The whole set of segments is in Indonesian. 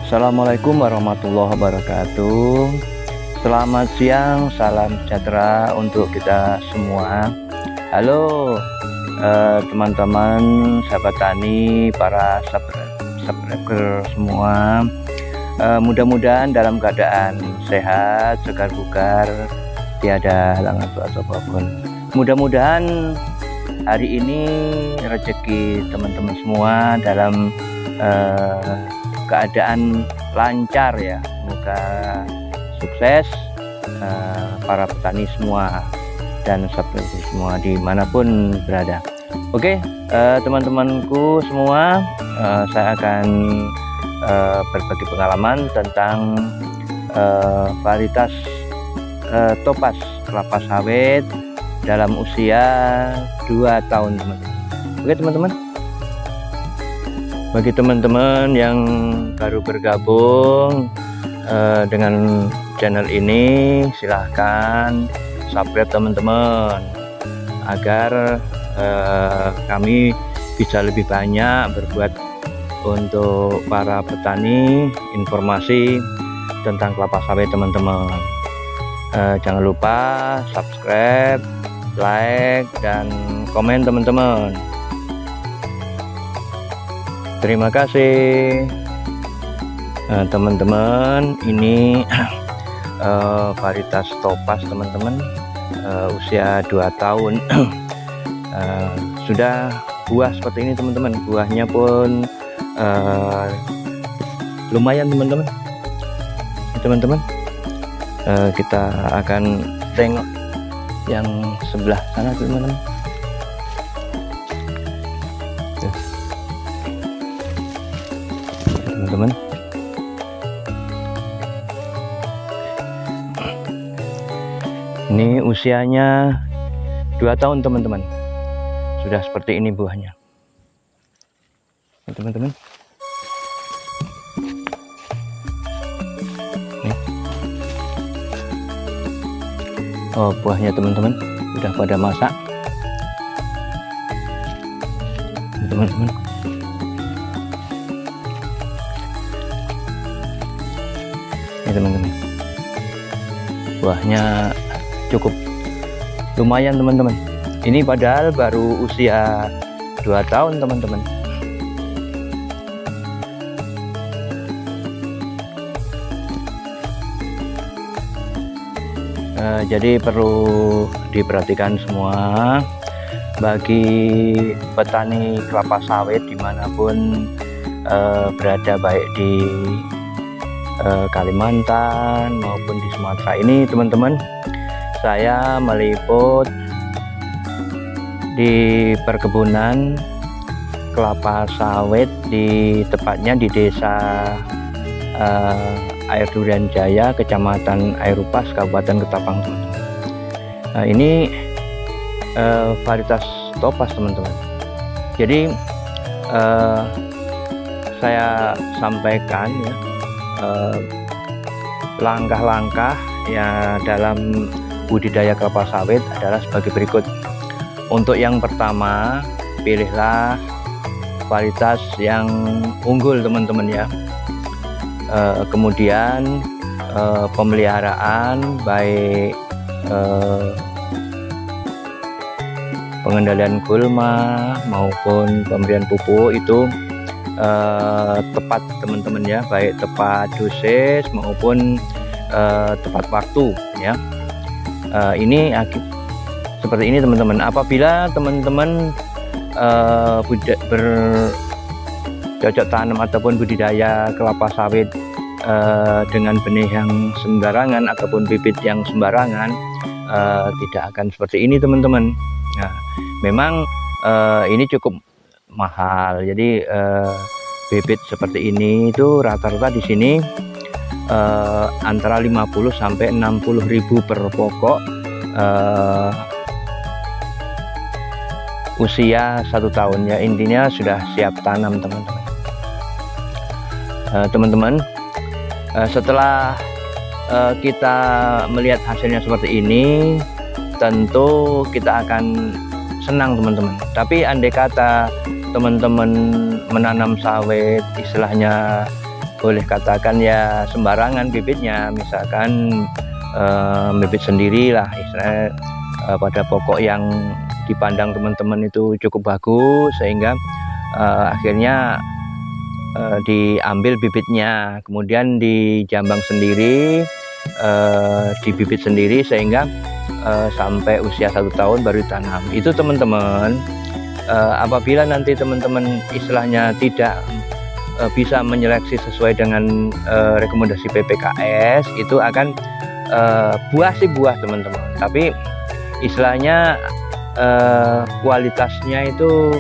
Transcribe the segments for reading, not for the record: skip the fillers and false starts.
Assalamualaikum warahmatullahi wabarakatuh. Selamat siang, salam sejahtera untuk kita semua. Halo teman-teman sahabat tani, para subscriber semua. Mudah-mudahan dalam keadaan sehat, segar bugar, tiada halangan atau apapun. Mudah-mudahan hari ini rezeki teman-teman semua dalam keadaan lancar ya, semoga sukses para petani semua dan subscriber semua dimanapun berada. Oke, teman-temanku semua, saya akan berbagi pengalaman tentang varietas Topaz kelapa sawit dalam usia 2 tahun teman-teman. Oke teman-teman, bagi teman-teman yang baru bergabung dengan channel ini, silahkan subscribe teman-teman agar kami bisa lebih banyak berbuat untuk para petani informasi tentang kelapa sawit teman-teman. Jangan lupa subscribe, like, dan komen teman-teman. Terima kasih teman-teman. Ini varietas Topaz teman-teman, usia 2 tahun. Sudah buah seperti ini teman-teman. Buahnya pun lumayan teman-teman. Teman-teman, kita akan tengok yang sebelah sana teman-teman. Teman-teman, ini usianya 2 tahun teman-teman, sudah seperti ini buahnya teman-teman. Oh, buahnya teman-teman sudah pada masak teman-teman. Teman-teman, buahnya cukup lumayan teman-teman. Ini padahal baru usia 2 tahun teman-teman. Jadi perlu diperhatikan semua bagi petani kelapa sawit dimanapun berada, baik di Kalimantan maupun di Sumatera ini teman-teman. Saya meliput di perkebunan kelapa sawit tepatnya di desa Air Durian Jaya, Kecamatan Airupas, Kabupaten Ketapang teman-teman. Nah, ini varietas Topaz teman-teman. Jadi saya sampaikan ya langkah-langkah ya dalam budidaya kelapa sawit adalah sebagai berikut. Untuk yang pertama, pilihlah varietas yang unggul teman-teman ya. Kemudian pemeliharaan baik pengendalian gulma maupun pemberian pupuk itu tepat teman-teman ya, baik tepat dosis maupun tepat waktu ya. Ini seperti ini teman-teman. Apabila teman-teman bercocok tanam ataupun budidaya kelapa sawit dengan benih yang sembarangan ataupun bibit yang sembarangan, tidak akan seperti ini teman-teman. Nah, memang ini cukup mahal. Jadi bibit seperti ini itu rata-rata di sini antara 50 sampai 60.000 per pokok usia 1 tahun ya, intinya sudah siap tanam teman-teman. Teman-teman, setelah kita melihat hasilnya seperti ini, tentu kita akan senang teman-teman. Tapi andai kata teman-teman menanam sawit istilahnya boleh katakan ya sembarangan bibitnya, misalkan bibit sendiri lah istilahnya, pada pokok yang dipandang teman-teman itu cukup bagus, sehingga akhirnya diambil bibitnya, kemudian dijambang sendiri, dibibit sendiri, sehingga sampai usia 1 tahun baru ditanam. Itu teman-teman, apabila nanti teman-teman istilahnya tidak bisa menyeleksi sesuai dengan rekomendasi PPKS, itu akan buah sih buah teman-teman, tapi istilahnya kualitasnya itu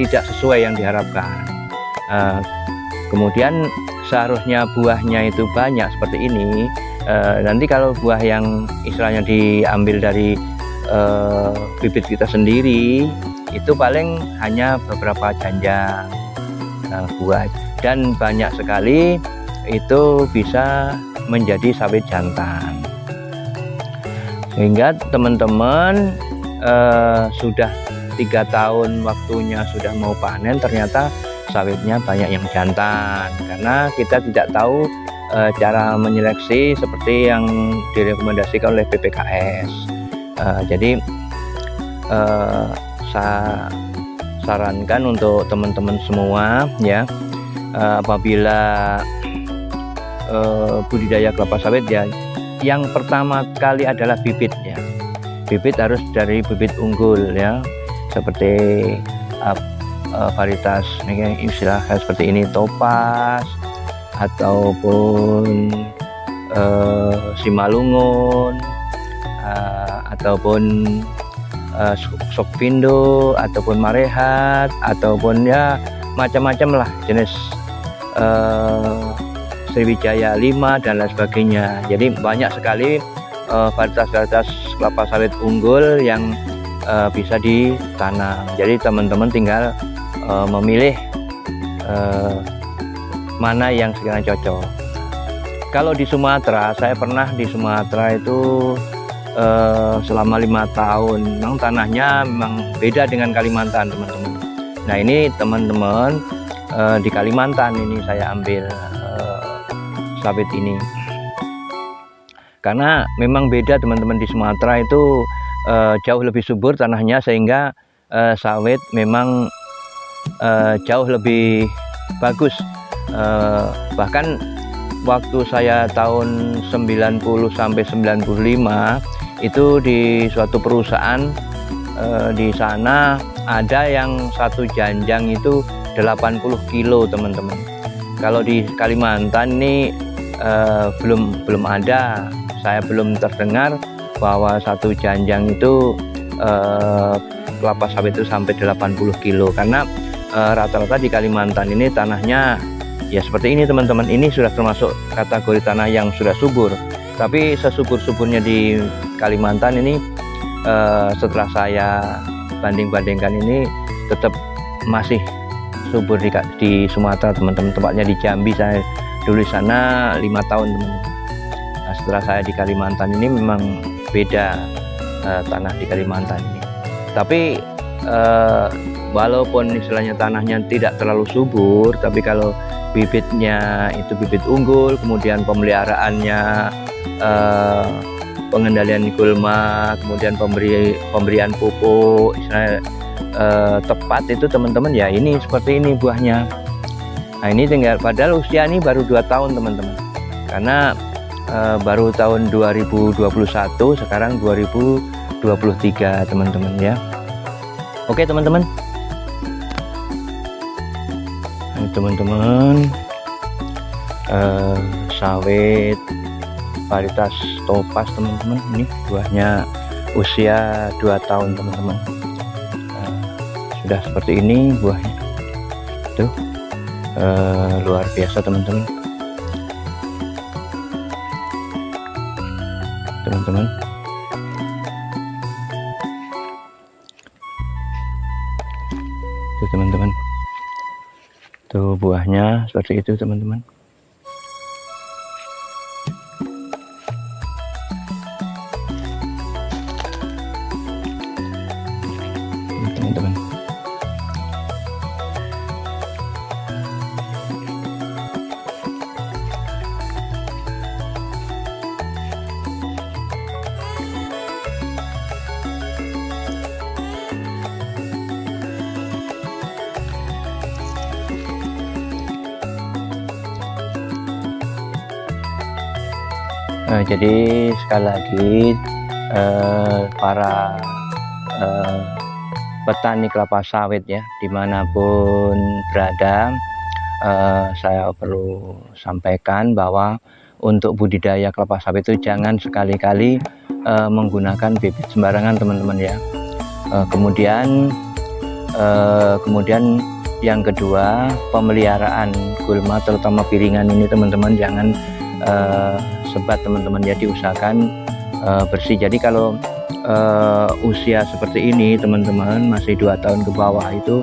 tidak sesuai yang diharapkan. Kemudian seharusnya buahnya itu banyak seperti ini, nanti kalau buah yang istilahnya diambil dari bibit kita sendiri itu paling hanya beberapa janjang buah, dan banyak sekali itu bisa menjadi sawit jantan, sehingga teman-teman sudah 3 tahun waktunya sudah mau panen, ternyata sawitnya banyak yang jantan, karena kita tidak tahu cara menyeleksi seperti yang direkomendasikan oleh PPKS. Jadi saya sarankan untuk teman-teman semua ya, apabila budidaya kelapa sawit ya, yang pertama kali adalah bibit ya. Bibit harus dari bibit unggul ya, seperti varietas ini istilahnya seperti ini, Topaz ataupun Simalungun, ataupun Sokpindo, ataupun Marehat, ataupun ya macam-macam lah jenis Sriwijaya 5 dan lain sebagainya. Jadi banyak sekali varietas-varietas kelapa sawit unggul yang bisa ditanam. Jadi teman-teman tinggal memilih mana yang sekiranya cocok. Kalau di Sumatera, saya pernah di Sumatera itu selama 5 tahun. Memang tanahnya memang beda dengan Kalimantan teman-teman. Nah ini teman-teman, di Kalimantan ini saya ambil sawit ini, karena memang beda teman-teman. Di Sumatera itu jauh lebih subur tanahnya, sehingga sawit memang jauh lebih bagus. Bahkan waktu saya tahun 90 sampai 95 itu di suatu perusahaan di sana ada yang satu janjang itu 80 kilo teman-teman. Kalau di Kalimantan ini belum ada, saya belum terdengar bahwa satu janjang itu kelapa sawit itu sampai 80 kilo, karena rata-rata di Kalimantan ini tanahnya ya seperti ini teman-teman. Ini sudah termasuk kategori tanah yang sudah subur, tapi sesubur-suburnya di Kalimantan ini setelah saya banding-bandingkan ini tetap masih subur di Sumatera teman-teman. Tempatnya di Jambi, saya dulu di sana 5 tahun teman-teman. Nah, setelah saya di Kalimantan ini memang beda tanah di Kalimantan ini. Tapi walaupun istilahnya tanahnya tidak terlalu subur, tapi kalau bibitnya itu bibit unggul, kemudian pemeliharaannya, pengendalian gulma, kemudian pemberian pupuk istilahnya tepat, itu teman-teman ya ini seperti ini buahnya. Nah ini tinggal, padahal usia ini baru 2 tahun teman-teman, karena baru tahun 2021, sekarang 2023 teman-teman ya. Oke teman-teman, teman-teman, sawit varietas Topaz teman-teman, ini buahnya usia 2 tahun teman-teman. Sudah seperti ini buahnya tuh, luar biasa teman-teman. Itu teman-teman, tuh buahnya seperti itu teman-teman. Teman-teman, jadi sekali lagi para petani kelapa sawit ya, dimanapun berada, saya perlu sampaikan bahwa untuk budidaya kelapa sawit itu jangan sekali-kali menggunakan bibit sembarangan teman-teman ya. Kemudian yang kedua, pemeliharaan gulma terutama piringan ini teman-teman jangan sebat teman-teman ya, diusahakan bersih. Jadi kalau usia seperti ini teman-teman, masih 2 tahun ke bawah, itu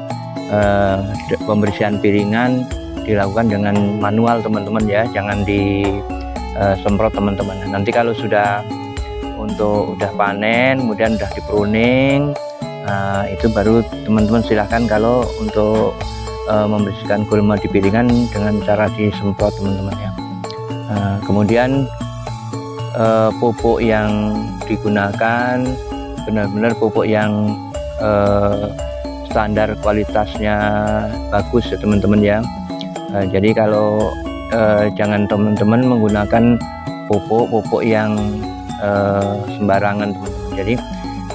pembersihan piringan dilakukan dengan manual teman-teman ya, jangan disemprot teman-teman. Nanti kalau sudah udah panen, kemudian udah di pruning, itu baru teman-teman silahkan kalau untuk membersihkan gulma di piringan dengan cara disemprot teman-teman ya. Kemudian pupuk yang digunakan benar-benar pupuk yang standar kualitasnya bagus ya teman-teman ya. Jadi kalau jangan teman-teman menggunakan pupuk yang sembarangan teman-teman. Jadi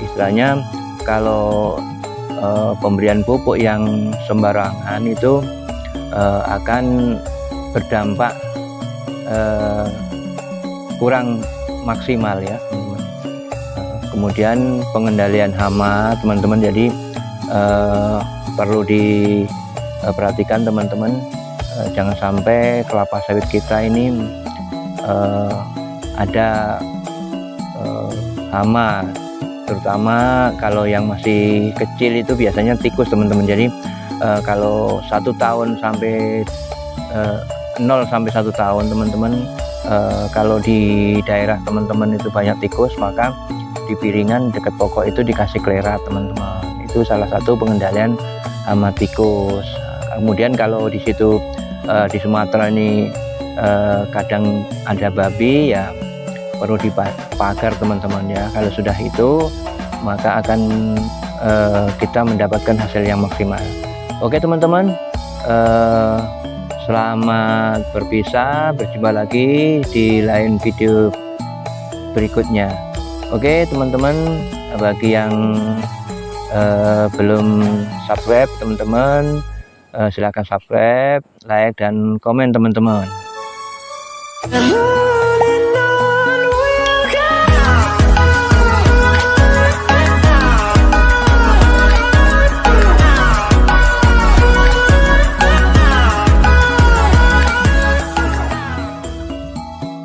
istilahnya kalau pemberian pupuk yang sembarangan itu akan berdampak kurang maksimal ya teman-teman. Kemudian pengendalian hama teman-teman, jadi perlu diperhatikan teman-teman, jangan sampai kelapa sawit kita ini ada hama, terutama kalau yang masih kecil itu biasanya tikus teman-teman. Jadi kalau 1 tahun sampai 0 sampai 1 tahun teman-teman, kalau di daerah teman-teman itu banyak tikus, maka di piringan dekat pokok itu dikasih klerat teman-teman. Itu salah satu pengendalian hama tikus. Kemudian kalau di situ di Sumatera ini kadang ada babi ya, perlu dipagar teman-teman ya. Kalau sudah itu maka akan kita mendapatkan hasil yang maksimal. Oke teman-teman, selamat berpisah, berjumpa lagi di lain video berikutnya. Oke teman-teman, bagi yang belum subscribe teman-teman, silahkan subscribe, like dan komen teman-teman.